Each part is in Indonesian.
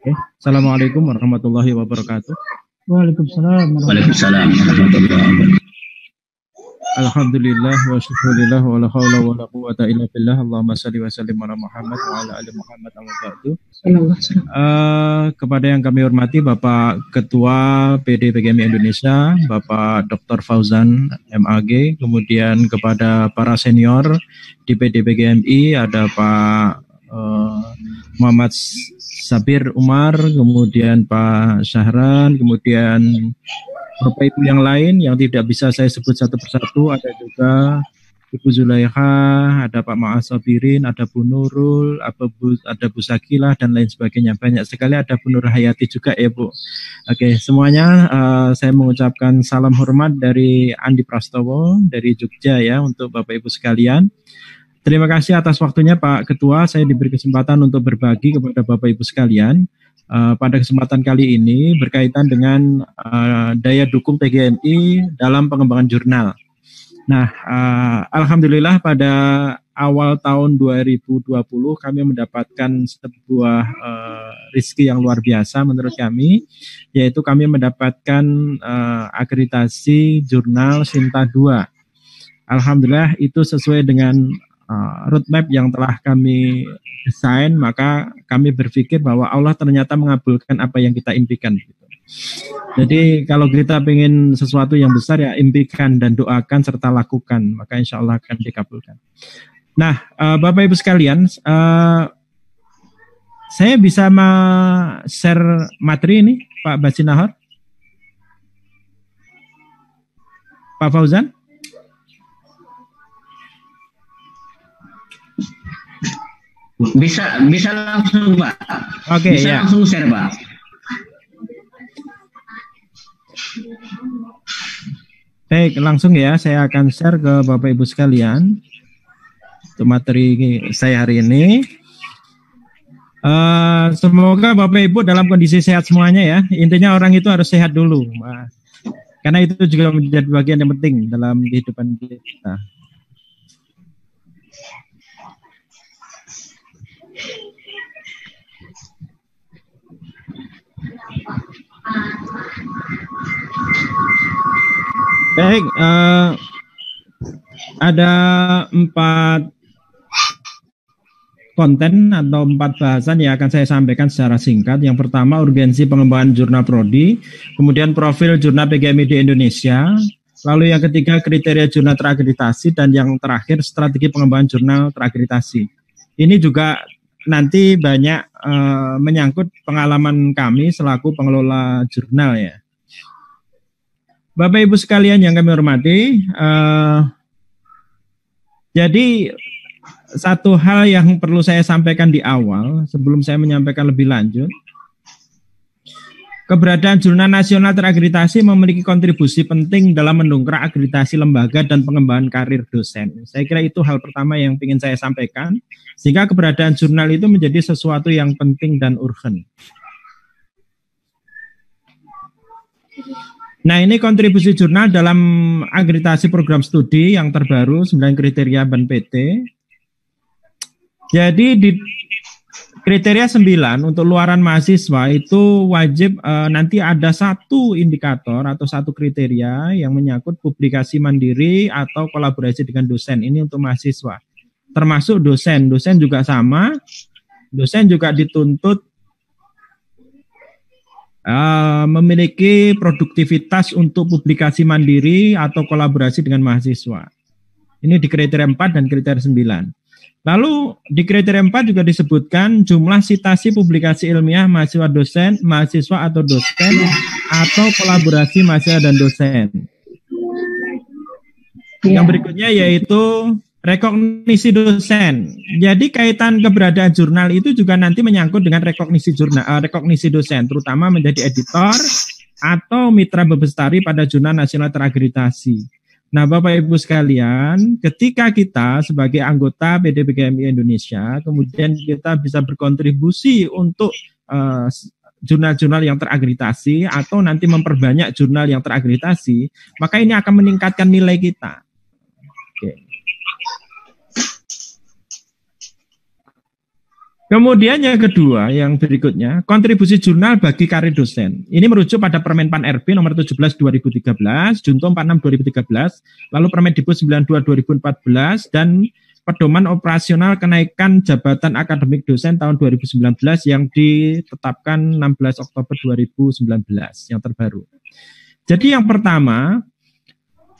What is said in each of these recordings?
Oke. Assalamualaikum warahmatullahi wabarakatuh. Waalaikumsalam. Waalaikumsalam warahmatullahi wabarakatuh. Alhamdulillah wa syukurillah wa la hawla wa la quwata illa billah. Allahumma salli wa sallim ala Muhammad wa ala ali Muhammad amma ba'du. Kepada yang kami hormati Bapak Ketua PD PGMI Indonesia, Bapak Dr. Fauzan MAG, kemudian kepada para senior di PD PGMI ada Pak Muhammad Sabir Umar, kemudian Pak Syahran, kemudian Bapak Ibu yang lain yang tidak bisa saya sebut satu persatu, ada juga Ibu Zulaikha, ada Pak Ma'asabirin, ada Bu Nurul, ada Bu Sakilah, dan lain sebagainya. Banyak sekali, ada Bu Nur Hayati juga ya Bu. Oke, semuanya saya mengucapkan salam hormat dari Andi Prastowo, dari Jogja ya, untuk Bapak Ibu sekalian. Terima kasih atas waktunya Pak Ketua, saya diberi kesempatan untuk berbagi kepada Bapak Ibu sekalian. Pada kesempatan kali ini berkaitan dengan daya dukung PGMI dalam pengembangan jurnal. Nah, alhamdulillah pada awal tahun 2020 kami mendapatkan sebuah rezeki yang luar biasa menurut kami, yaitu kami mendapatkan akreditasi jurnal Sinta 2. Alhamdulillah itu sesuai dengan roadmap yang telah kami desain, maka kami berpikir bahwa Allah ternyata mengabulkan apa yang kita impikan. Jadi kalau kita ingin sesuatu yang besar ya impikan dan doakan serta lakukan, maka insya Allah akan dikabulkan. Nah, Bapak Ibu sekalian, saya bisa share materi ini, Pak Basinahor, Pak Fauzan. Bisa langsung Pak. Oke, bisa ya. Langsung share Pak. Baik, langsung ya saya akan share ke Bapak Ibu sekalian untuk materi saya hari ini. Semoga Bapak Ibu dalam kondisi sehat semuanya ya. Intinya orang itu harus sehat dulu, karena itu juga menjadi bagian yang penting dalam kehidupan kita. Baik, ada 4 konten atau 4 bahasan yang akan saya sampaikan secara singkat. Yang pertama, urgensi pengembangan jurnal prodi, kemudian profil jurnal PGMI di Indonesia, lalu yang ketiga kriteria jurnal terakreditasi, dan yang terakhir strategi pengembangan jurnal terakreditasi. Ini juga nanti banyak menyangkut pengalaman kami selaku pengelola jurnal ya. Bapak Ibu sekalian yang kami hormati, jadi satu hal yang perlu saya sampaikan di awal sebelum saya menyampaikan lebih lanjut, keberadaan Jurnal Nasional Terakreditasi memiliki kontribusi penting dalam mendongkrak akreditasi lembaga dan pengembangan karir dosen. Saya kira itu hal pertama yang ingin saya sampaikan, sehingga keberadaan jurnal itu menjadi sesuatu yang penting dan urgen. Nah, ini kontribusi jurnal dalam akreditasi program studi yang terbaru 9 kriteria BAN PT. Jadi di kriteria 9 untuk luaran mahasiswa itu wajib nanti ada satu indikator atau satu kriteria yang menyangkut publikasi mandiri atau kolaborasi dengan dosen. Ini untuk mahasiswa. Termasuk dosen. Dosen juga sama. Dosen juga dituntut memiliki produktivitas untuk publikasi mandiri atau kolaborasi dengan mahasiswa. Ini di kriteria 4 dan kriteria 9. Lalu di kriteria 4 juga disebutkan jumlah sitasi publikasi ilmiah mahasiswa atau dosen atau kolaborasi mahasiswa dan dosen. Yang berikutnya yaitu rekognisi dosen. Jadi kaitan keberadaan jurnal itu juga nanti menyangkut dengan rekognisi dosen, terutama menjadi editor atau mitra bebestari pada Jurnal Nasional Terakreditasi. Nah, Bapak Ibu sekalian, ketika kita sebagai anggota PD PGMI Indonesia, kemudian kita bisa berkontribusi untuk jurnal-jurnal yang terakreditasi atau nanti memperbanyak jurnal yang terakreditasi, maka ini akan meningkatkan nilai kita. Oke. Kemudian yang kedua, yang berikutnya, kontribusi jurnal bagi karir dosen. Ini merujuk pada Permen Pan RB nomor 17 2013, Junto 46 2013, lalu Permen Dikbud 92 2014 dan Pedoman Operasional Kenaikan Jabatan Akademik Dosen tahun 2019 yang ditetapkan 16 Oktober 2019 yang terbaru. Jadi yang pertama,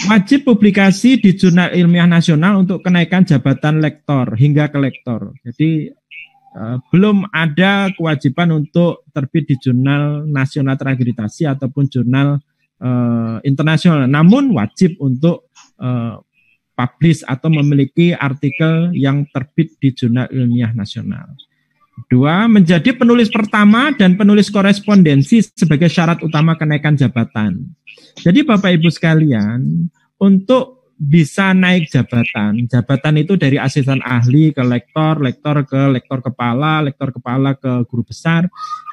wajib publikasi di Jurnal Ilmiah Nasional untuk kenaikan jabatan lektor hingga ke lektor. Jadi belum ada kewajiban untuk terbit di jurnal nasional terakreditasi ataupun jurnal internasional. Namun wajib untuk publish atau memiliki artikel yang terbit di jurnal ilmiah nasional. Dua, menjadi penulis pertama dan penulis korespondensi sebagai syarat utama kenaikan jabatan. Jadi Bapak Ibu sekalian, untuk bisa naik jabatan. Jabatan itu dari asisten ahli ke lektor, lektor ke lektor kepala ke guru besar.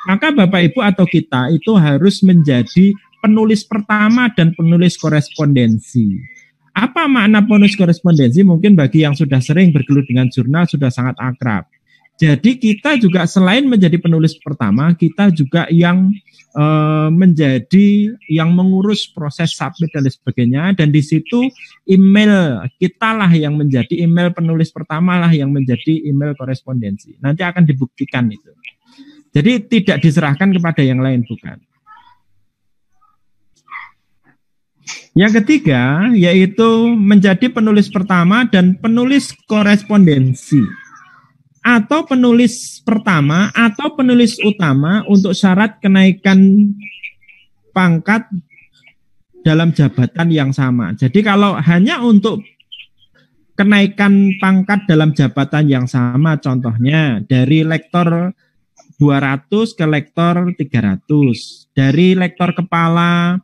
Maka Bapak Ibu atau kita itu harus menjadi penulis pertama dan penulis korespondensi. Apa makna penulis korespondensi? Mungkin bagi yang sudah sering bergelut dengan jurnal sudah sangat akrab. Jadi kita juga selain menjadi penulis pertama, kita juga yang menjadi yang mengurus proses submit dan sebagainya, dan di situ email kita lah yang menjadi email penulis pertama lah yang menjadi email korespondensi. Nanti akan dibuktikan itu. Jadi tidak diserahkan kepada yang lain, bukan. Yang ketiga yaitu menjadi penulis pertama dan penulis korespondensi, atau penulis pertama atau penulis utama untuk syarat kenaikan pangkat dalam jabatan yang sama. Jadi kalau hanya untuk kenaikan pangkat dalam jabatan yang sama, contohnya dari lektor 200 ke lektor 300, dari lektor kepala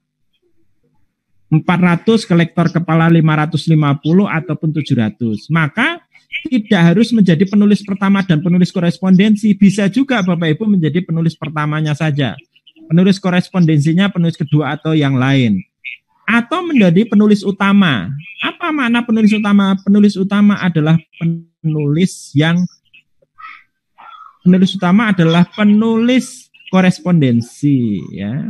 400 ke lektor kepala 550 ataupun 700, maka tidak harus menjadi penulis pertama dan penulis korespondensi. Bisa juga Bapak Ibu menjadi penulis pertamanya saja, penulis korespondensinya penulis kedua atau yang lain, atau menjadi penulis utama. Apa makna penulis utama? Penulis utama adalah penulis korespondensi, ya.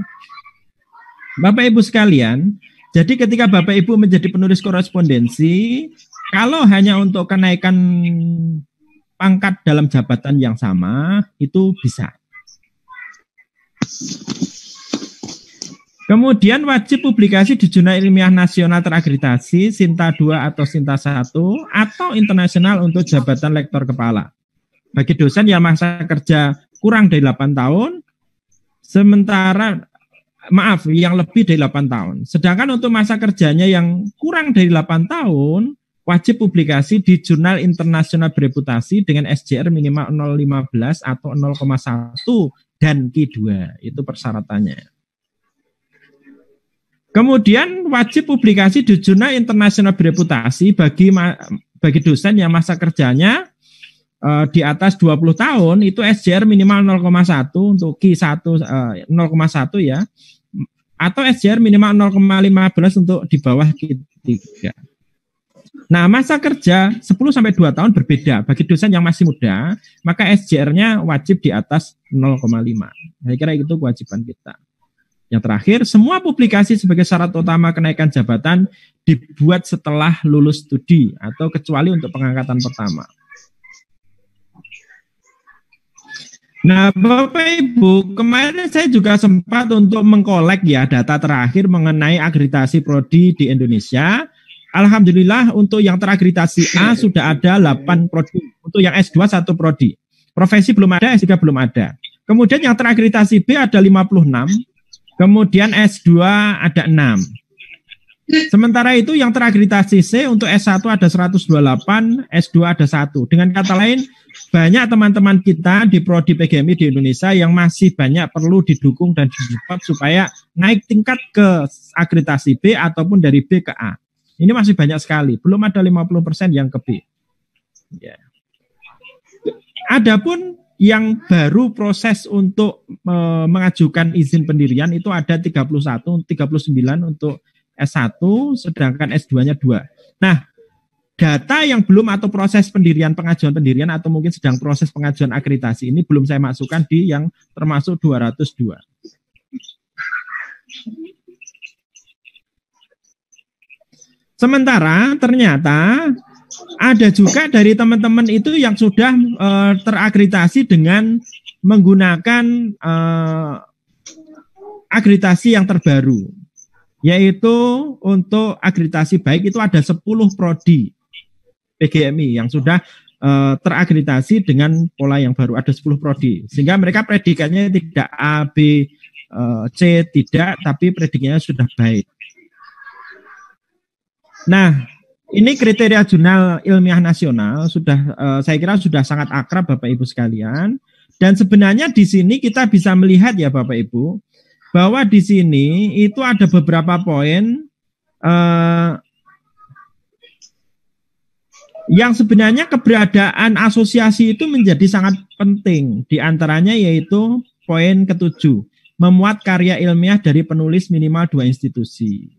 Bapak Ibu sekalian, jadi ketika Bapak Ibu menjadi penulis korespondensi, kalau hanya untuk kenaikan pangkat dalam jabatan yang sama, itu bisa. Kemudian wajib publikasi di Jurnal Ilmiah Nasional Terakreditasi, Sinta 2 atau Sinta 1, atau internasional untuk jabatan lektor kepala. Bagi dosen yang masa kerja kurang dari 8 tahun, yang lebih dari 8 tahun. Sedangkan untuk masa kerjanya yang kurang dari 8 tahun, wajib publikasi di Jurnal Internasional Bereputasi dengan SJR minimal 0,15 atau 0,1 dan Q2. Itu persyaratannya. Kemudian wajib publikasi di Jurnal Internasional Bereputasi bagi dosen yang masa kerjanya di atas 20 tahun, itu SJR minimal 0,1 untuk Q1 0,1 ya, atau SJR minimal 0,15 untuk di bawah Q3. Nah, masa kerja 10-2 tahun berbeda. Bagi dosen yang masih muda, maka SJR-nya wajib di atas 0,5. Saya kira itu kewajiban kita. Yang terakhir, semua publikasi sebagai syarat utama kenaikan jabatan dibuat setelah lulus studi atau kecuali untuk pengangkatan pertama. Nah, Bapak Ibu, kemarin saya juga sempat untuk mengkolek ya data terakhir mengenai akreditasi prodi di Indonesia. Alhamdulillah untuk yang terakreditasi A sudah ada 8 prodi. Untuk yang S2 1 prodi. Profesi belum ada, S3 belum ada. Kemudian yang terakreditasi B ada 56. Kemudian S2 ada 6. Sementara itu yang terakreditasi C untuk S1 ada 128, S2 ada 1. Dengan kata lain, banyak teman-teman kita di prodi PGMI di Indonesia yang masih banyak perlu didukung dan disupport supaya naik tingkat ke akreditasi B ataupun dari B ke A. Ini masih banyak sekali, belum ada 50% yang ke B. Ya. Adapun yang baru proses untuk mengajukan izin pendirian itu ada 39 untuk S1, sedangkan S2-nya 2. Nah, data yang belum atau proses pengajuan pendirian atau mungkin sedang proses pengajuan akreditasi ini belum saya masukkan di yang termasuk 202. Sementara ternyata ada juga dari teman-teman itu yang sudah terakreditasi dengan menggunakan akreditasi yang terbaru, yaitu untuk akreditasi baik itu ada 10 prodi PGMI yang sudah terakreditasi dengan pola yang baru, ada 10 prodi, sehingga mereka predikatnya tidak A, B, C, tidak, tapi predikatnya sudah baik. Nah, ini kriteria jurnal ilmiah nasional sudah saya kira sudah sangat akrab Bapak Ibu sekalian, dan sebenarnya di sini kita bisa melihat ya Bapak Ibu bahwa di sini itu ada beberapa poin yang sebenarnya keberadaan asosiasi itu menjadi sangat penting. Di antaranya yaitu poin ke-7, memuat karya ilmiah dari penulis minimal 2 institusi.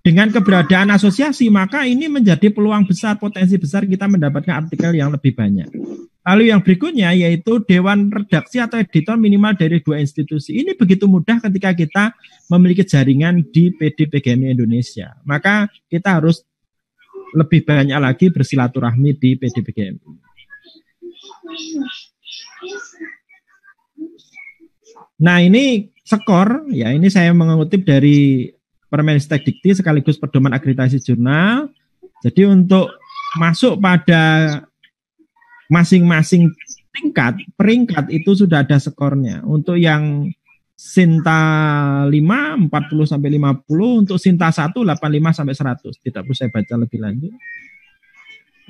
Dengan keberadaan asosiasi, maka ini menjadi peluang besar, potensi besar kita mendapatkan artikel yang lebih banyak. Lalu yang berikutnya yaitu dewan redaksi atau editor minimal dari 2 institusi. Ini begitu mudah ketika kita memiliki jaringan di PD PGMI Indonesia. Maka kita harus lebih banyak lagi bersilaturahmi di PD PGMI. Nah, ini skor, ya ini saya mengutip dari Permenstek Dikti sekaligus pedoman akreditasi jurnal. Jadi untuk masuk pada masing-masing peringkat itu sudah ada skornya. Untuk yang Sinta 5, 40 sampai 50, untuk Sinta 1, 85 sampai 100. Tidak perlu saya baca lebih lanjut.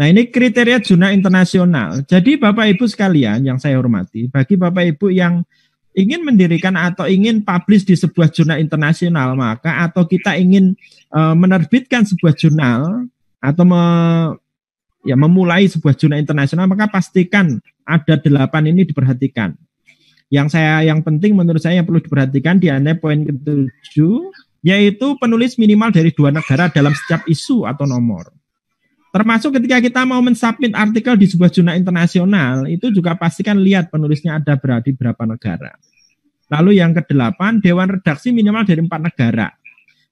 Nah, ini kriteria jurnal internasional. Jadi Bapak Ibu sekalian yang saya hormati, bagi Bapak Ibu yang ingin mendirikan atau ingin publish di sebuah jurnal internasional, maka atau kita ingin menerbitkan sebuah jurnal atau memulai sebuah jurnal internasional, maka pastikan ada 8 ini diperhatikan. Yang penting menurut saya yang perlu diperhatikan di antaranya poin ke-7, yaitu penulis minimal dari 2 negara dalam setiap isu atau nomor. Termasuk ketika kita mau mensubmit artikel di sebuah jurnal internasional, itu juga pastikan lihat penulisnya ada di berapa negara. Lalu yang ke-8, dewan redaksi minimal dari 4 negara,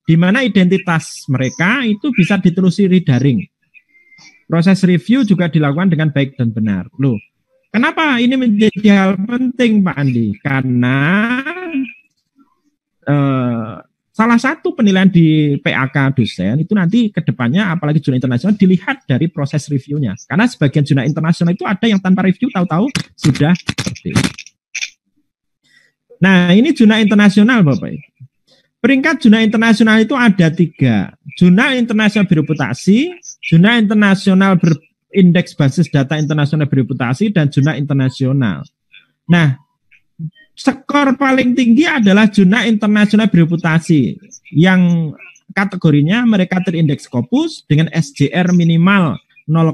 di mana identitas mereka itu bisa ditelusuri daring. Proses review juga dilakukan dengan baik dan benar. Loh, kenapa ini menjadi hal penting Pak Andi? Karena salah satu penilaian di PAK dosen itu nanti ke depannya, apalagi jurnal internasional, dilihat dari proses reviewnya. Karena sebagian jurnal internasional itu ada yang tanpa review, tahu-tahu sudah terbit. Nah, ini jurnal internasional Bapak Ibu. Peringkat jurnal internasional itu ada 3. Jurnal internasional bereputasi, jurnal internasional berindeks basis data internasional bereputasi, dan jurnal internasional. Nah, skor paling tinggi adalah jurnal internasional bereputasi yang kategorinya mereka terindeks Scopus dengan SJR minimal 0,1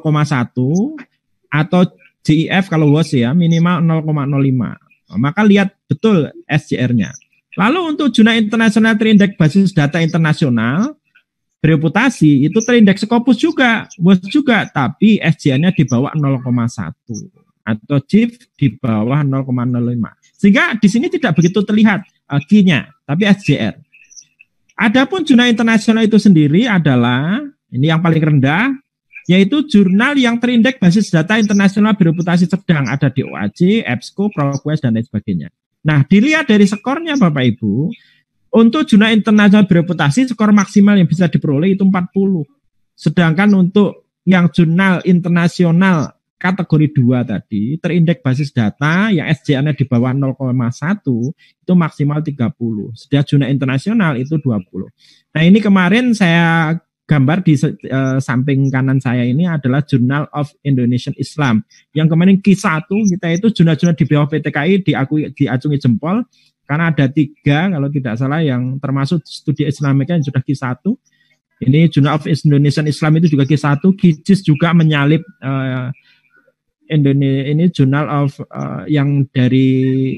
atau JIF kalau WOS ya minimal 0,05. Maka lihat betul SJR-nya. Lalu untuk jurnal internasional terindeks basis data internasional bereputasi itu terindeks Scopus juga, WOS juga, tapi SJR-nya di bawah 0,1 atau JIF di bawah 0,05. Sehingga di sini tidak begitu terlihat Q-nya, tapi SJR. Adapun jurnal internasional itu sendiri adalah, ini yang paling rendah, yaitu jurnal yang terindeks basis data internasional bereputasi sedang, ada di OAJ, EBSCO, ProQuest, dan lain sebagainya. Nah, dilihat dari skornya Bapak Ibu, untuk jurnal internasional bereputasi, skor maksimal yang bisa diperoleh itu 40. Sedangkan untuk yang jurnal internasional kategori 2 tadi, terindeks basis data yang SJR-nya di bawah 0,1 itu maksimal 30. Sedangkan jurnal internasional itu 20. Nah, ini kemarin saya gambar di samping kanan saya ini adalah Journal of Indonesian Islam. Yang kemarin Q1 kita itu jurnal-jurnal di bawah PTKI diacungi jempol karena ada 3 kalau tidak salah yang termasuk studi Islamika yang sudah Q1. Ini Journal of Indonesian Islam itu juga Q1, QGIS juga menyalip ini Journal of yang dari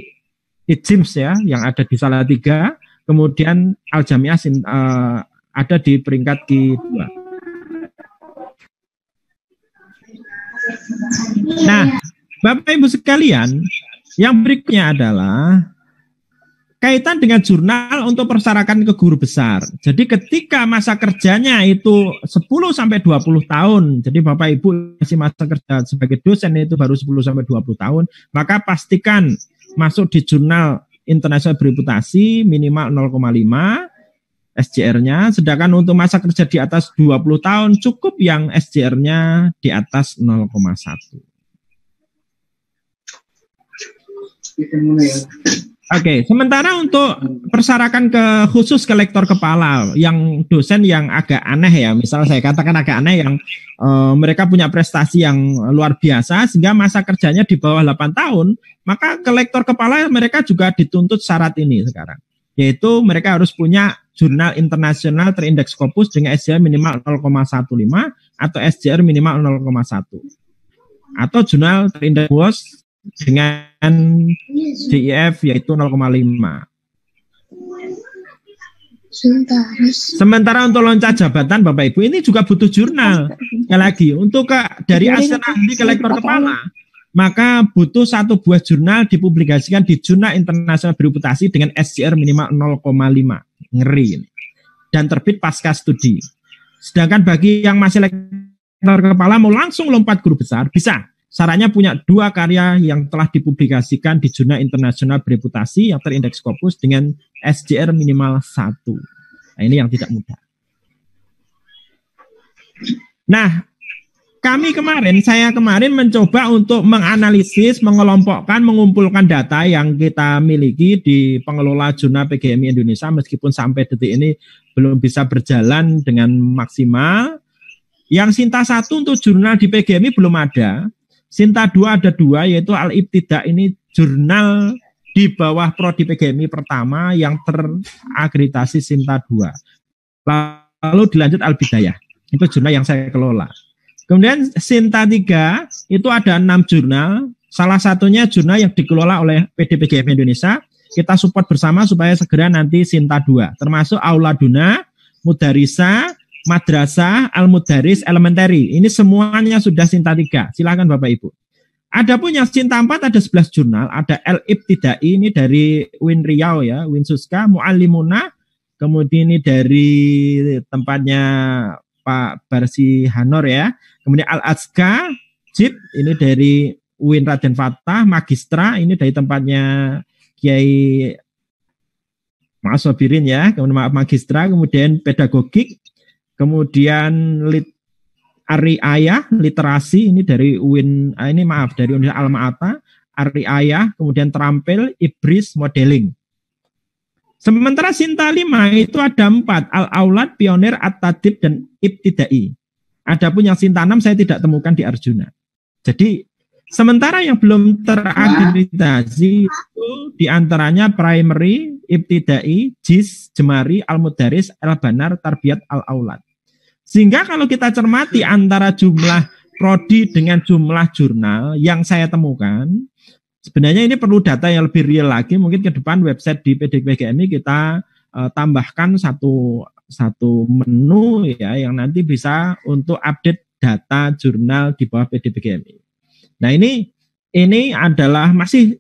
IJIMS ya, yang ada di Salatiga, kemudian Al Jamiah ada di peringkat Q2. Nah, Bapak Ibu sekalian, yang berikutnya adalah kaitan dengan jurnal untuk persarakan ke guru besar. Jadi ketika masa kerjanya itu 10 sampai 20 tahun, jadi Bapak Ibu masih masa kerja sebagai dosen itu baru 10 sampai 20 tahun, maka pastikan masuk di jurnal internasional bereputasi minimal 0,5 SJR-nya, sedangkan untuk masa kerja di atas 20 tahun cukup yang SJR-nya di atas 0,1. Oke, sementara untuk persarakan khusus ke lektor kepala, yang dosen yang agak aneh ya, misal saya katakan agak aneh yang mereka punya prestasi yang luar biasa sehingga masa kerjanya di bawah 8 tahun, maka ke lektor kepala mereka juga dituntut syarat ini sekarang, yaitu mereka harus punya jurnal internasional terindeks Scopus dengan SJR minimal 0,15 atau SJR minimal 0,1 atau jurnal terindeks WOS dengan DIF yaitu 0,5. Sementara untuk loncat jabatan Bapak Ibu ini juga butuh jurnal. Sekali lagi untuk dari asisten ahli ke lektor kepala, maka butuh 1 buah jurnal dipublikasikan di Jurnal Internasional Bereputasi dengan SJR minimal 0,5. Ngeri ini. Dan terbit pasca studi. Sedangkan bagi yang masih lektor kepala mau langsung lompat guru besar, bisa. Syaratnya punya 2 karya yang telah dipublikasikan di Jurnal Internasional Bereputasi yang terindeks Scopus dengan SJR minimal 1. Nah, ini yang tidak mudah. Nah, saya kemarin mencoba untuk menganalisis, mengelompokkan, mengumpulkan data yang kita miliki di pengelola jurnal PGMI Indonesia, meskipun sampai detik ini belum bisa berjalan dengan maksimal. Yang Sinta 1 untuk jurnal di PGMI belum ada. Sinta 2 ada 2, yaitu Al-Ibtida ini jurnal di bawah prodi PGMI pertama yang terakreditasi Sinta 2. Lalu dilanjut Al-Bidayah. Itu jurnal yang saya kelola. Kemudian Sinta 3 itu ada 6 jurnal, salah satunya jurnal yang dikelola oleh PD PGMI Indonesia. Kita support bersama supaya segera nanti Sinta 2, termasuk Auladuna, Mudarisa, Madrasah, Al-Mudaris, Elementary. Ini semuanya sudah Sinta 3. Silakan Bapak Ibu. Ada pun yang Sinta 4 ada 11 jurnal, ada Al-Ibtidai ini dari Win Riau ya, Win Suska, Mu'allimuna, kemudian ini dari tempatnya Pak Barsi Hanor ya. Kemudian Al-Azka, Jib, ini dari Win Raden Fatah, Magistra, ini dari tempatnya Kiai Maaf Sobirin ya, kemudian maaf Magistra, kemudian Pedagogik, kemudian Ari Ayah, Literasi, ini dari Win, dari Universitas Alma-Ata, Ari Ayah, kemudian Terampil, Ibris, Modeling. Sementara Sinta 5 itu ada 4, Al-Aulad, Pionir, At-Tadib, dan Ibtidai. Adapun yang Sinta 6 saya tidak temukan di Arjuna. Jadi sementara yang belum terakreditasi itu diantaranya Primary, Ibtidai, JIS, Jemari, Al-Mudaris, Al-Banar, Tarbiyat, Al-Aulad. Sehingga kalau kita cermati antara jumlah prodi dengan jumlah jurnal yang saya temukan, sebenarnya ini perlu data yang lebih real lagi. Mungkin ke depan website di PDPGMI kita tambahkan satu menu ya yang nanti bisa untuk update data jurnal di bawah PDPGMI. Nah ini adalah masih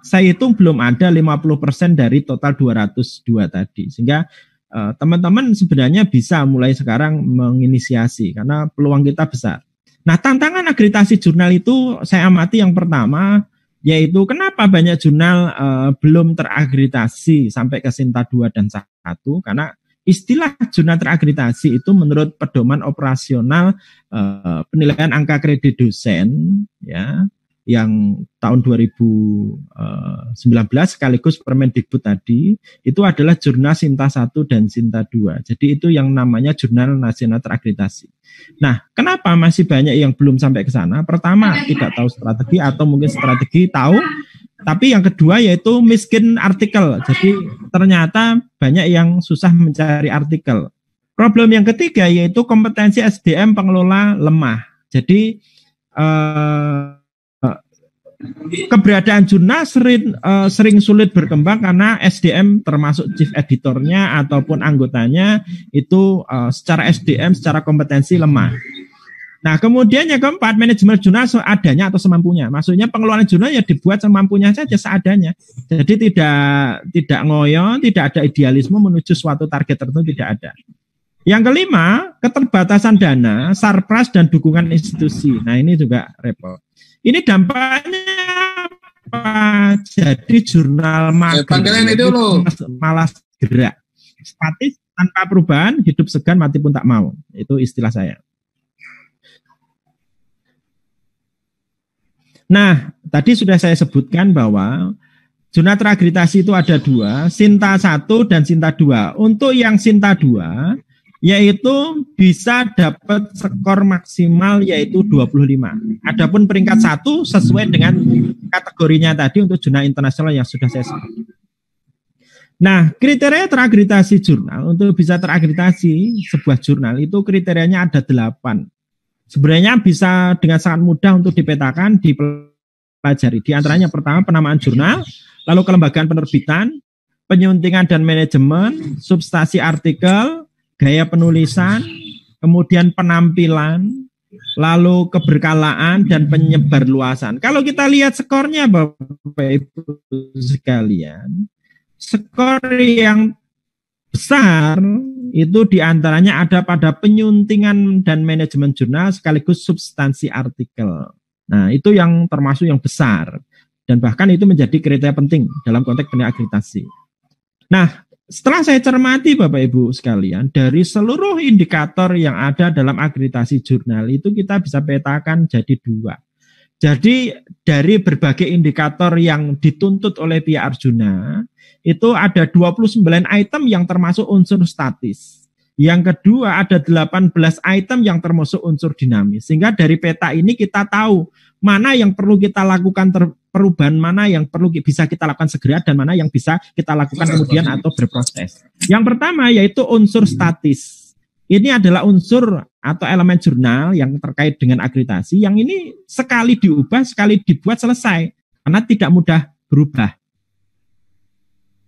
saya hitung belum ada 50% dari total 202 tadi. Sehingga teman-teman sebenarnya bisa mulai sekarang menginisiasi karena peluang kita besar. Nah, tantangan akreditasi jurnal itu saya amati yang pertama, yaitu kenapa banyak jurnal belum terakreditasi sampai ke Sinta 2 dan 1, karena istilah jurnal terakreditasi itu menurut pedoman operasional penilaian angka kredit dosen ya yang tahun 2019 sekaligus Permendikbud tadi itu adalah jurnal Sinta 1 dan Sinta 2. Jadi itu yang namanya jurnal nasional terakreditasi. Nah, kenapa masih banyak yang belum sampai ke sana? Pertama, tidak tahu strategi atau mungkin strategi tahu, tapi yang kedua yaitu miskin artikel. Jadi ternyata banyak yang susah mencari artikel. Problem yang ketiga yaitu kompetensi SDM pengelola lemah. Jadi keberadaan jurnal sering sulit berkembang karena SDM termasuk chief editornya ataupun anggotanya itu secara SDM, secara kompetensi lemah. Nah, kemudian yang keempat, manajemen jurnal seadanya atau semampunya. Maksudnya pengelolaan jurnal ya dibuat semampunya saja, seadanya. Jadi tidak ngoyo, tidak ada idealisme menuju suatu target tertentu, tidak ada. Yang kelima, keterbatasan dana, surplus dan dukungan institusi. Nah, ini juga repot. Ini dampaknya apa? Jadi jurnal mager malas gerak. Statis tanpa perubahan, hidup segan mati pun tak mau. Itu istilah saya. Nah, tadi sudah saya sebutkan bahwa jurnal terakreditasi itu ada dua, Sinta 1 dan Sinta 2. Untuk yang Sinta 2, yaitu bisa dapat skor maksimal yaitu 25. Adapun peringkat 1 sesuai dengan kategorinya tadi untuk jurnal internasional yang sudah saya sebut. Nah, kriteria terakreditasi jurnal, untuk bisa terakreditasi sebuah jurnal itu kriterianya ada 8. Sebenarnya bisa dengan sangat mudah untuk dipetakan, dipelajari. Di antaranya pertama penamaan jurnal, lalu kelembagaan penerbitan, penyuntingan dan manajemen, substansi artikel, gaya penulisan, kemudian penampilan, lalu keberkalaan dan penyebarluasan. Kalau kita lihat skornya Bapak Ibu sekalian, skor yang besar itu diantaranya ada pada penyuntingan dan manajemen jurnal sekaligus substansi artikel. Nah, itu yang termasuk yang besar dan bahkan itu menjadi kriteria penting dalam konteks akreditasi. Nah, setelah saya cermati Bapak Ibu sekalian, dari seluruh indikator yang ada dalam akreditasi jurnal itu kita bisa petakan jadi 2. Jadi dari berbagai indikator yang dituntut oleh pihak Arjuna, itu ada 29 item yang termasuk unsur statis. Yang kedua ada 18 item yang termasuk unsur dinamis. Sehingga dari peta ini kita tahu mana yang perlu kita lakukan perubahan, mana yang perlu bisa kita lakukan segera, dan mana yang bisa kita lakukan kemudian atau berproses. Yang pertama yaitu unsur statis. Ini adalah unsur atau elemen jurnal yang terkait dengan akreditasi yang ini sekali diubah, sekali dibuat selesai. Karena tidak mudah berubah.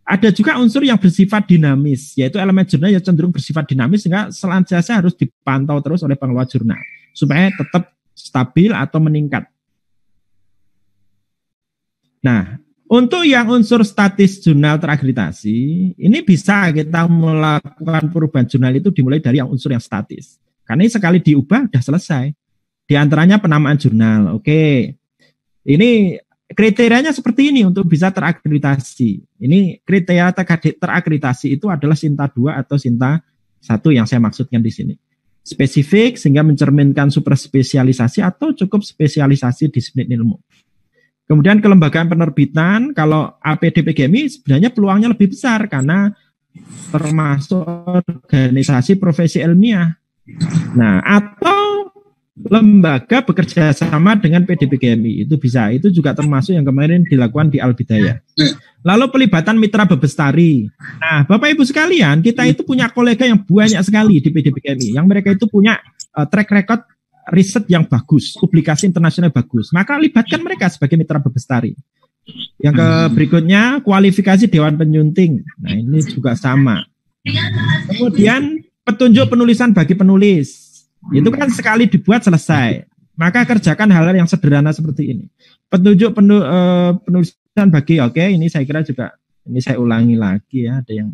Ada juga unsur yang bersifat dinamis, yaitu elemen jurnal yang cenderung bersifat dinamis sehingga senantiasa harus dipantau terus oleh pengelola jurnal supaya tetap stabil atau meningkat. Nah, untuk yang unsur statis jurnal terakreditasi, ini bisa kita melakukan perubahan jurnal itu dimulai dari yang unsur yang statis. Karena ini sekali diubah sudah selesai. Di antaranya penamaan jurnal. Oke. Ini kriterianya seperti ini untuk bisa terakreditasi. Ini kriteria terakreditasi itu adalah Sinta 2 atau Sinta 1 yang saya maksudkan di sini. Spesifik sehingga mencerminkan super spesialisasi atau cukup spesialisasi disiplin ilmu. Kemudian kelembagaan penerbitan, kalau APDPGMI sebenarnya peluangnya lebih besar karena termasuk organisasi profesi ilmiah. Nah, atau lembaga bekerja sama dengan PDPGMI, itu bisa. Itu juga termasuk yang kemarin dilakukan di Al-Bidayah. Lalu pelibatan mitra Bebestari. Nah, Bapak Ibu sekalian, kita itu punya kolega yang banyak sekali di PDPGMI, yang mereka itu punya track record riset yang bagus, publikasi internasional bagus. Maka libatkan mereka sebagai mitra Bebestari. Yang berikutnya, kualifikasi Dewan Penyunting. Nah, ini juga sama. Kemudian, petunjuk penulisan bagi penulis. Itu kan sekali dibuat selesai. Maka kerjakan hal-hal yang sederhana seperti ini. Petunjuk penulisan bagi, oke, ini saya kira juga, ini saya ulangi lagi ya, ada yang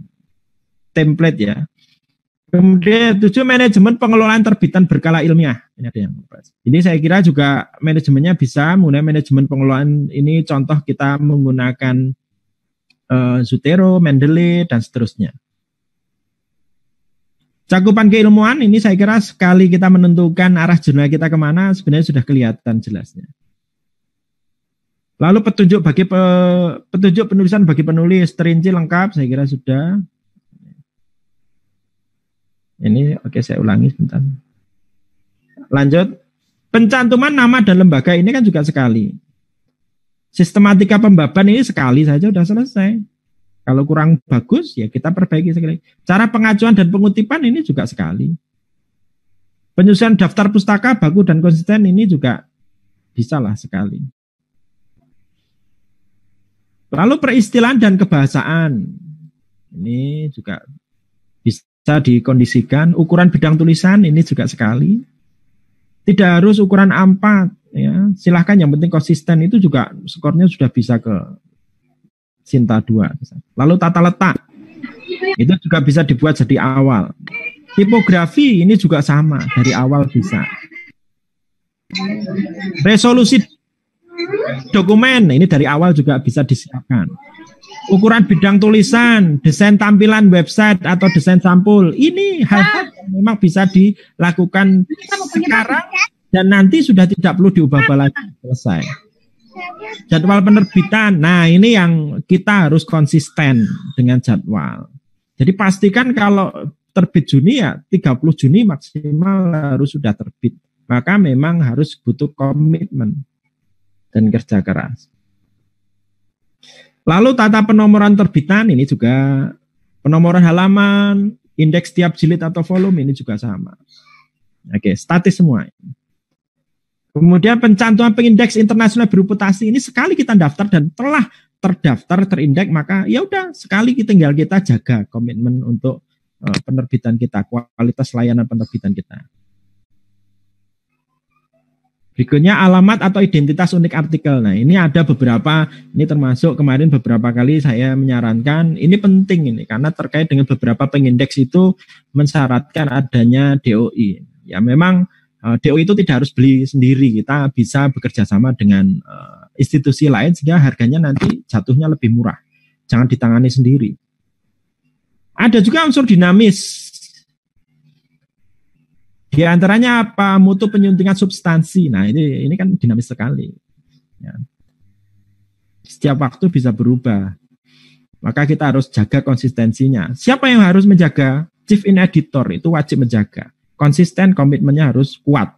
template ya. Kemudian 7 manajemen pengelolaan terbitan berkala ilmiah. Ini ada yang ini saya kira juga manajemennya bisa, mulai manajemen pengelolaan ini contoh kita menggunakan Zotero, Mendeley, dan seterusnya. Cakupan keilmuan ini saya kira sekali kita menentukan arah jurnal kita kemana sebenarnya sudah kelihatan jelasnya. Lalu petunjuk penulisan bagi penulis terinci lengkap saya kira sudah. Ini oke saya ulangi sebentar. Lanjut. Pencantuman nama dan lembaga ini kan juga sekali. Sistematika pembaban ini sekali saja sudah selesai. Kalau kurang bagus, ya kita perbaiki sekali. Cara pengajuan dan pengutipan ini juga sekali. Penyusunan daftar pustaka, baku, dan konsisten ini juga bisa lah sekali. Lalu peristilahan dan kebahasaan. Ini juga bisa dikondisikan. Ukuran bidang tulisan ini juga sekali. Tidak harus ukuran A4 ya. Silahkan yang penting konsisten, itu juga skornya sudah bisa ke Sinta 2. Lalu tata letak itu juga bisa dibuat jadi awal. Tipografi ini juga sama, dari awal bisa. Resolusi dokumen ini dari awal juga bisa disiapkan. Ukuran bidang tulisan, desain tampilan website atau desain sampul, ini hal-hal yang memang bisa dilakukan sekarang dan nanti sudah tidak perlu diubah-ubah lagi, selesai. Jadwal penerbitan, nah ini yang kita harus konsisten dengan jadwal. Jadi pastikan kalau terbit Juni ya 30 Juni maksimal harus sudah terbit. Maka memang harus butuh komitmen dan kerja keras. Lalu tata penomoran terbitan ini juga penomoran halaman, indeks tiap jilid atau volume ini juga sama. Oke, statis semua. Kemudian pencantuman pengindeks internasional bereputasi ini sekali kita daftar dan telah terdaftar terindeks, maka ya udah sekali tinggal kita jaga komitmen untuk penerbitan kita, kualitas layanan penerbitan kita. Berikutnya alamat atau identitas unik artikel. Nah ini ada beberapa, ini termasuk kemarin beberapa kali saya menyarankan, ini penting ini karena terkait dengan beberapa pengindeks itu mensyaratkan adanya DOI. Ya memang DOI itu tidak harus beli sendiri, kita bisa bekerja sama dengan institusi lain sehingga harganya nanti jatuhnya lebih murah. Jangan ditangani sendiri. Ada juga unsur dinamis. Di antaranya apa? Mutu penyuntingan substansi. Nah, ini kan dinamis sekali. Ya. Setiap waktu bisa berubah. Maka kita harus jaga konsistensinya. Siapa yang harus menjaga? Chief in Editor itu wajib menjaga. Konsisten, komitmennya harus kuat.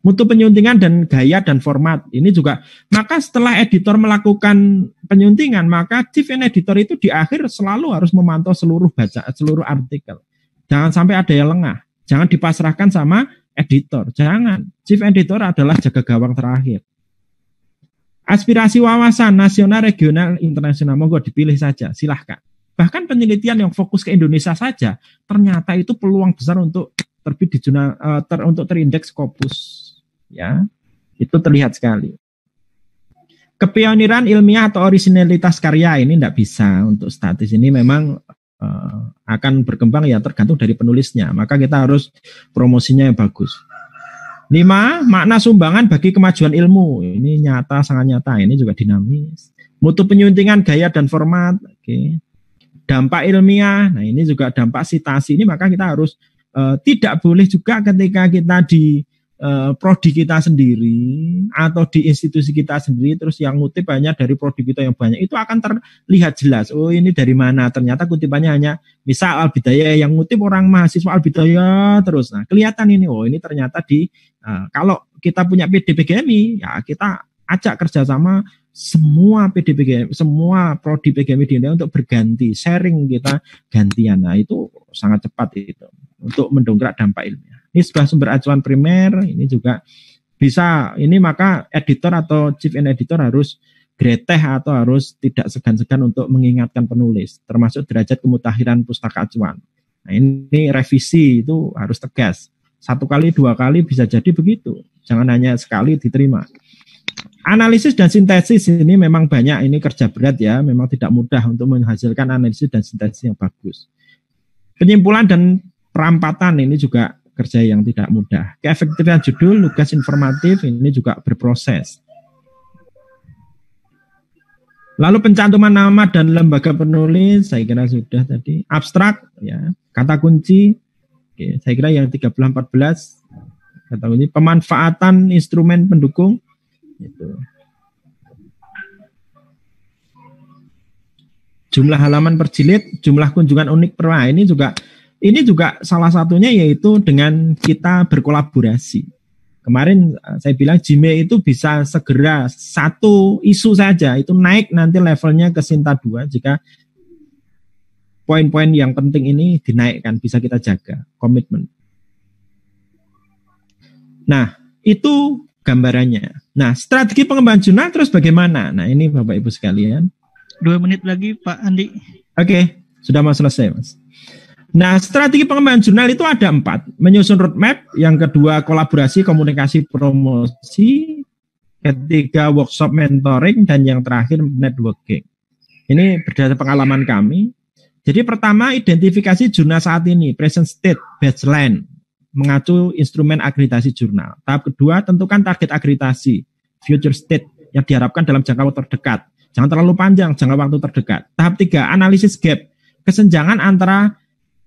Mutu penyuntingan dan gaya dan format ini juga. Maka setelah editor melakukan penyuntingan, maka chief in editor itu di akhir selalu harus memantau seluruh artikel. Jangan sampai ada yang lengah. Jangan dipasrahkan sama editor. Jangan. Chief editor adalah jaga gawang terakhir. Aspirasi wawasan nasional, regional, internasional, monggo dipilih saja. Silahkan. Bahkan penelitian yang fokus ke Indonesia saja, ternyata itu peluang besar untuk terbit di jurnal, untuk terindeks Scopus. Ya, itu terlihat sekali. Kepioniran ilmiah atau originalitas karya ini tidak bisa untuk statis. Ini memang akan berkembang ya tergantung dari penulisnya. Maka kita harus promosinya yang bagus. 5. Makna sumbangan bagi kemajuan ilmu. Ini nyata, sangat nyata. Ini juga dinamis. Mutu penyuntingan gaya dan format. Oke. Dampak ilmiah. Nah ini juga dampak sitasi. Ini maka kita harus tidak boleh juga ketika kita di prodi kita sendiri atau di institusi kita sendiri terus yang ngutip banyak dari prodi kita yang banyak, itu akan terlihat jelas, oh ini dari mana, ternyata kutipannya hanya misal Al-Bidayah, yang ngutip orang mahasiswa Al-Bidayah terus. Nah kelihatan ini, oh ini ternyata kalau kita punya PDPGMI ya kita ajak kerjasama semua PDPGMI, semua prodi PGMI di Indonesia untuk berganti, sharing kita gantian. Nah itu sangat cepat itu untuk mendongkrak dampak ilmiah. Ini sebuah sumber acuan primer, ini juga bisa, ini maka editor atau chief in editor harus greteh atau harus tidak segan-segan untuk mengingatkan penulis, termasuk derajat kemutakhiran pustaka acuan. Nah ini revisi itu harus tegas, 1 kali 2 kali bisa jadi begitu, jangan hanya sekali diterima. Analisis dan sintesis ini memang banyak, ini kerja berat ya, memang tidak mudah untuk menghasilkan analisis dan sintesis yang bagus. Penyimpulan dan perampatan ini juga kerja yang tidak mudah. Keefektifan judul, tugas informatif ini juga berproses. Lalu pencantuman nama dan lembaga penulis, saya kira sudah tadi. Abstrak, ya, kata kunci, oke, saya kira yang 13-14, kata kunci. Pemanfaatan instrumen pendukung, itu. Jumlah halaman per jilid, jumlah kunjungan unik per wah, ini juga salah satunya yaitu dengan kita berkolaborasi. Kemarin saya bilang Gmail itu bisa segera satu isu saja itu naik nanti levelnya ke Sinta 2 jika poin-poin yang penting ini dinaikkan, bisa kita jaga komitmen. Nah itu gambarannya. Nah strategi pengembangan jurnal terus bagaimana? Nah ini Bapak Ibu sekalian. 2 menit lagi Pak Andi. Oke, sudah mau selesai Mas. Nah, strategi pengembangan jurnal itu ada 4. Menyusun roadmap, yang kedua kolaborasi, komunikasi, promosi, ketiga workshop mentoring, dan yang terakhir networking. Ini berdasarkan pengalaman kami. Jadi pertama, identifikasi jurnal saat ini, present state, baseline, mengacu instrumen akreditasi jurnal. Tahap kedua, tentukan target akreditasi, future state, yang diharapkan dalam jangka waktu terdekat. Jangan terlalu panjang, jangka waktu terdekat. Tahap 3, analisis gap, kesenjangan antara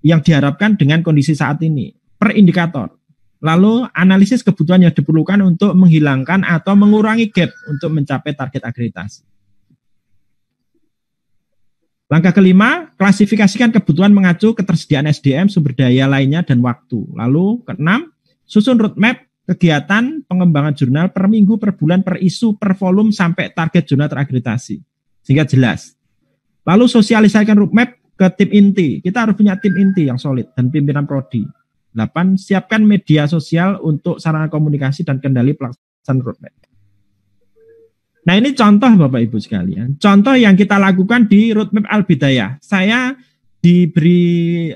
yang diharapkan dengan kondisi saat ini, per indikator. Lalu, analisis kebutuhan yang diperlukan untuk menghilangkan atau mengurangi gap untuk mencapai target akreditasi. Langkah kelima, klasifikasikan kebutuhan mengacu ketersediaan SDM, sumber daya lainnya, dan waktu. Lalu, keenam, susun roadmap kegiatan pengembangan jurnal per minggu, per bulan, per isu, per volume, sampai target jurnal terakreditasi. Sehingga jelas. Lalu, sosialisasikan roadmap ke tim inti. Kita harus punya tim inti yang solid dan pimpinan prodi. 8, siapkan media sosial untuk sarana komunikasi dan kendali pelaksanaan roadmap. Nah, ini contoh Bapak Ibu sekalian. Contoh yang kita lakukan di roadmap Al-Bidayah. Saya diberi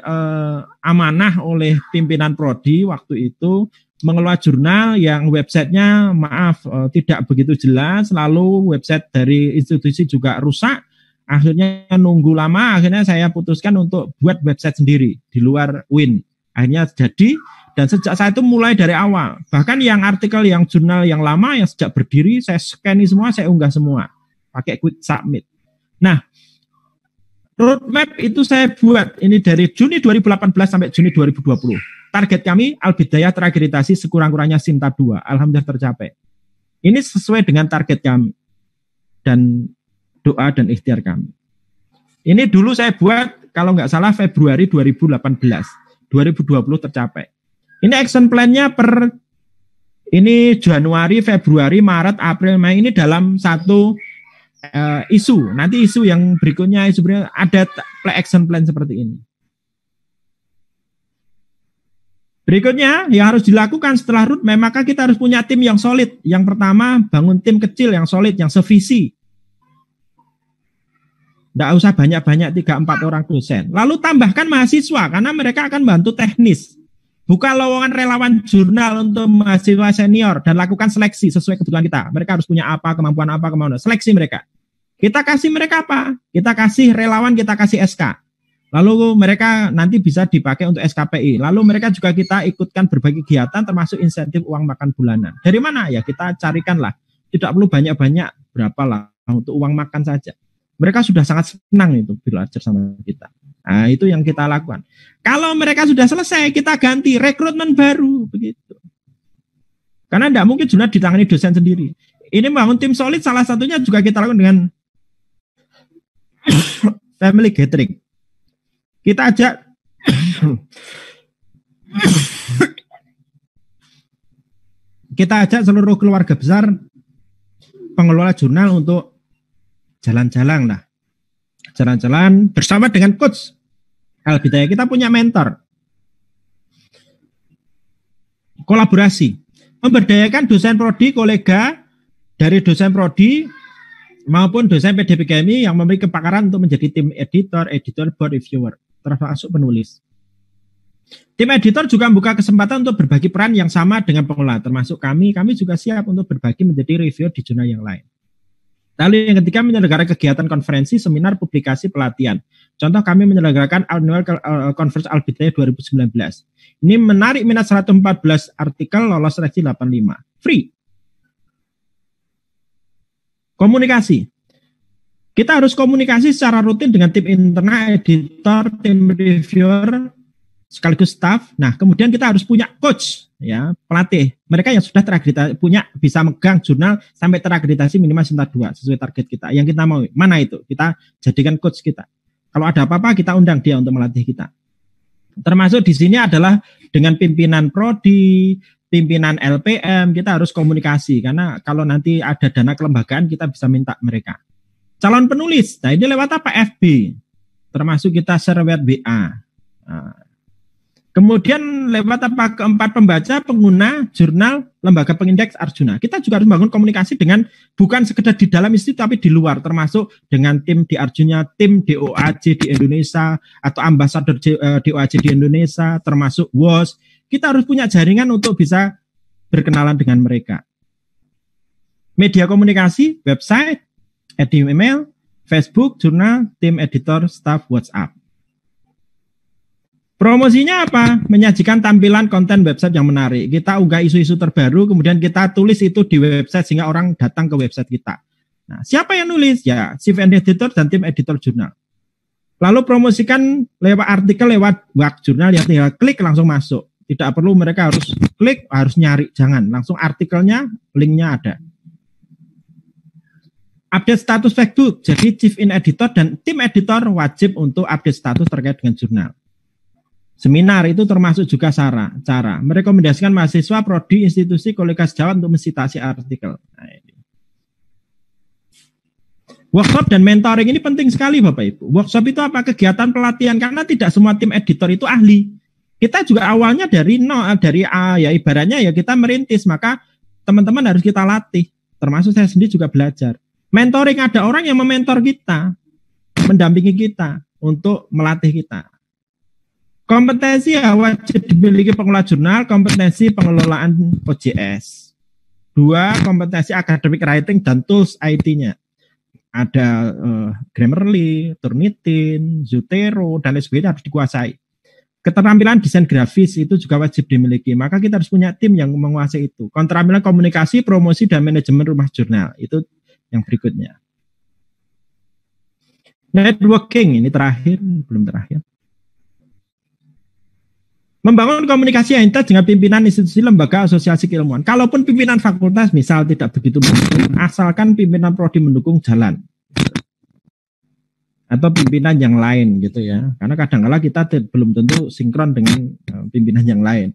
amanah oleh pimpinan prodi waktu itu mengelola jurnal yang websitenya tidak begitu jelas, lalu website dari institusi juga rusak. Akhirnya nunggu lama, akhirnya saya putuskan untuk buat website sendiri di luar Win. Akhirnya jadi, dan sejak saya itu mulai dari awal. Bahkan yang artikel, yang jurnal yang lama, yang sejak berdiri, saya scan semua, saya unggah semua. Pakai quick submit. Nah, roadmap itu saya buat, ini dari Juni 2018 sampai Juni 2020. Target kami, Al-Bidayah terakreditasi sekurang-kurangnya Sinta 2. Alhamdulillah tercapai. Ini sesuai dengan target kami. Dan doa dan ikhtiar kami. Ini dulu saya buat, kalau nggak salah Februari 2018. 2020 tercapai. Ini action plan-nya per ini Januari, Februari, Maret, April, Mei, ini dalam satu isu. Nanti isu yang berikutnya isu berikutnya ada action plan seperti ini. Berikutnya yang harus dilakukan setelah roadmap, maka kita harus punya tim yang solid. Yang pertama, bangun tim kecil yang solid, yang sevisi. Tidak usah banyak-banyak 3-4 orang dosen. Lalu tambahkan mahasiswa karena mereka akan bantu teknis. Buka lowongan relawan jurnal untuk mahasiswa senior dan lakukan seleksi sesuai kebutuhan kita. Mereka harus punya apa, kemampuan apa, kemampuan. Seleksi mereka. Kita kasih mereka apa? Kita kasih relawan, kita kasih SK. Lalu mereka nanti bisa dipakai untuk SKPI. Lalu mereka juga kita ikutkan berbagai kegiatan termasuk insentif uang makan bulanan. Dari mana? Ya kita carikanlah. Tidak perlu banyak-banyak, berapalah untuk uang makan saja. Mereka sudah sangat senang itu belajar sama kita. Nah, itu yang kita lakukan. Kalau mereka sudah selesai, kita ganti rekrutmen baru begitu. Karena tidak mungkin jurnal ditangani dosen sendiri. Ini membangun tim solid, salah satunya juga kita lakukan dengan family gathering. Kita ajak seluruh keluarga besar pengelola jurnal untuk jalan-jalan lah. Jalan-jalan bersama dengan coach Al-Bidayah. Kita punya mentor. Kolaborasi. Memberdayakan dosen prodi, kolega dari dosen prodi maupun dosen PDPGMI yang memiliki kepakaran untuk menjadi tim editor board reviewer, termasuk penulis. Tim editor juga membuka kesempatan untuk berbagi peran yang sama dengan pengelola, termasuk kami juga siap untuk berbagi menjadi reviewer di jurnal yang lain. Lalu yang ketiga, menyelenggarakan kegiatan konferensi, seminar, publikasi, pelatihan. Contoh kami menyelenggarakan Annual Conference Al-Bidayah 2019. Ini menarik minat 114 artikel, lolos seleksi 85. Free. Komunikasi. Kita harus komunikasi secara rutin dengan tim internal, editor, tim reviewer, sekaligus staff. Nah, kemudian kita harus punya coach, ya, pelatih. Mereka yang sudah terakreditasi, bisa megang jurnal sampai terakreditasi minimal Sinta 2 sesuai target kita. Yang kita mau, mana itu? Kita jadikan coach kita. Kalau ada apa-apa, kita undang dia untuk melatih kita. Termasuk di sini adalah dengan pimpinan prodi, pimpinan LPM, kita harus komunikasi. Karena kalau nanti ada dana kelembagaan, kita bisa minta mereka. Calon penulis, nah ini lewat apa? FB. Termasuk kita share lewat BA. Nah, Kemudian lewat apa keempat pembaca, pengguna, jurnal, lembaga pengindeks Arjuna. Kita juga harus membangun komunikasi dengan bukan sekedar di dalam institut tapi di luar, termasuk dengan tim di Arjuna, tim DOAJ di Indonesia atau ambasador DOAJ di Indonesia, termasuk WOS. Kita harus punya jaringan untuk bisa berkenalan dengan mereka. Media komunikasi, website, email, Facebook, jurnal, tim editor, staff, WhatsApp. Promosinya apa? Menyajikan tampilan konten website yang menarik. Kita unggah isu-isu terbaru, kemudian kita tulis itu di website sehingga orang datang ke website kita. Nah, siapa yang nulis? Ya, chief editor dan tim editor jurnal. Lalu promosikan lewat artikel, lewat web jurnal, ya tinggal klik langsung masuk. Tidak perlu mereka harus klik, harus nyari. Jangan, langsung artikelnya, linknya ada. Update status Facebook. Jadi chief in editor dan tim editor wajib untuk update status terkait dengan jurnal. Seminar itu termasuk juga cara merekomendasikan mahasiswa, prodi, institusi, kolega sejawat untuk mensitasi artikel. Nah, ini. Workshop dan mentoring ini penting sekali Bapak Ibu. Workshop itu apa? Kegiatan pelatihan, karena tidak semua tim editor itu ahli. Kita juga awalnya dari A, ya ibaratnya ya kita merintis, maka teman-teman harus kita latih. Termasuk saya sendiri juga belajar. Mentoring, ada orang yang mementor kita, mendampingi kita untuk melatih kita. Kompetensi wajib dimiliki pengelola jurnal, kompetensi pengelolaan OJS. 2, kompetensi academic writing dan tools IT-nya. Ada Grammarly, Turnitin, Zotero, dan lain sebagainya harus dikuasai. Keterampilan desain grafis itu juga wajib dimiliki. Maka kita harus punya tim yang menguasai itu. Keterampilan komunikasi, promosi, dan manajemen rumah jurnal. Itu yang berikutnya. Networking, ini terakhir, belum terakhir. Membangun komunikasi yang intens dengan pimpinan institusi, lembaga, asosiasi keilmuan. Kalaupun pimpinan fakultas misal tidak begitu mendukung, asalkan pimpinan prodi mendukung, jalan. Atau pimpinan yang lain gitu ya. Karena kadang-kala kita belum tentu sinkron dengan pimpinan yang lain.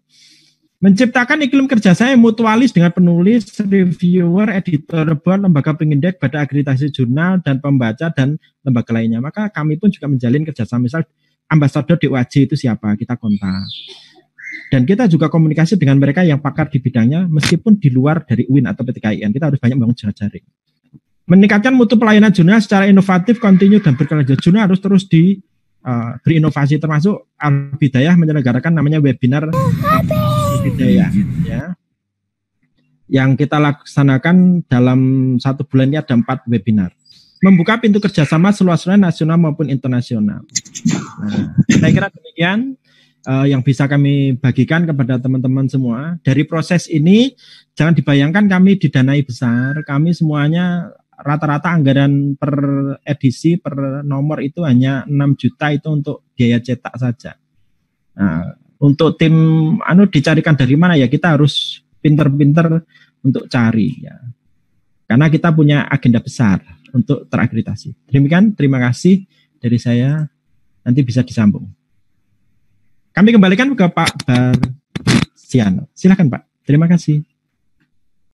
Menciptakan iklim kerjasama yang mutualis dengan penulis, reviewer, editor, board, lembaga pengindeks, badan akreditasi jurnal, dan pembaca, dan lembaga lainnya. Maka kami pun juga menjalin kerjasama. Misal ambasador DOAJ itu siapa? Kita kontak. Dan kita juga komunikasi dengan mereka yang pakar di bidangnya, meskipun di luar dari UIN atau PTKIN. Kita harus banyak membangun jaring. Meningkatkan mutu pelayanan jurnal secara inovatif, kontinu, dan berkelanjutan. Jurnal harus terus berinovasi, termasuk Al-Bidayah menyelenggarakan namanya webinar Al-Bidayah. Ya. Yang kita laksanakan dalam 1 bulan ini ada 4 webinar. Membuka pintu kerjasama seluas-luasnya nasional maupun internasional. Nah, saya kira demikian yang bisa kami bagikan kepada teman-teman semua. Dari proses ini, jangan dibayangkan kami didanai besar. Kami semuanya rata-rata anggaran per edisi, per nomor itu hanya 6 juta itu untuk biaya cetak saja. Nah, untuk tim dicarikan dari mana ya, kita harus pinter-pinter untuk cari ya. Karena kita punya agenda besar untuk terakreditasi. Demikian, terima kasih dari saya. Nanti bisa disambung. Kami kembalikan ke Pak Barsiano. Silakan Pak. Terima kasih.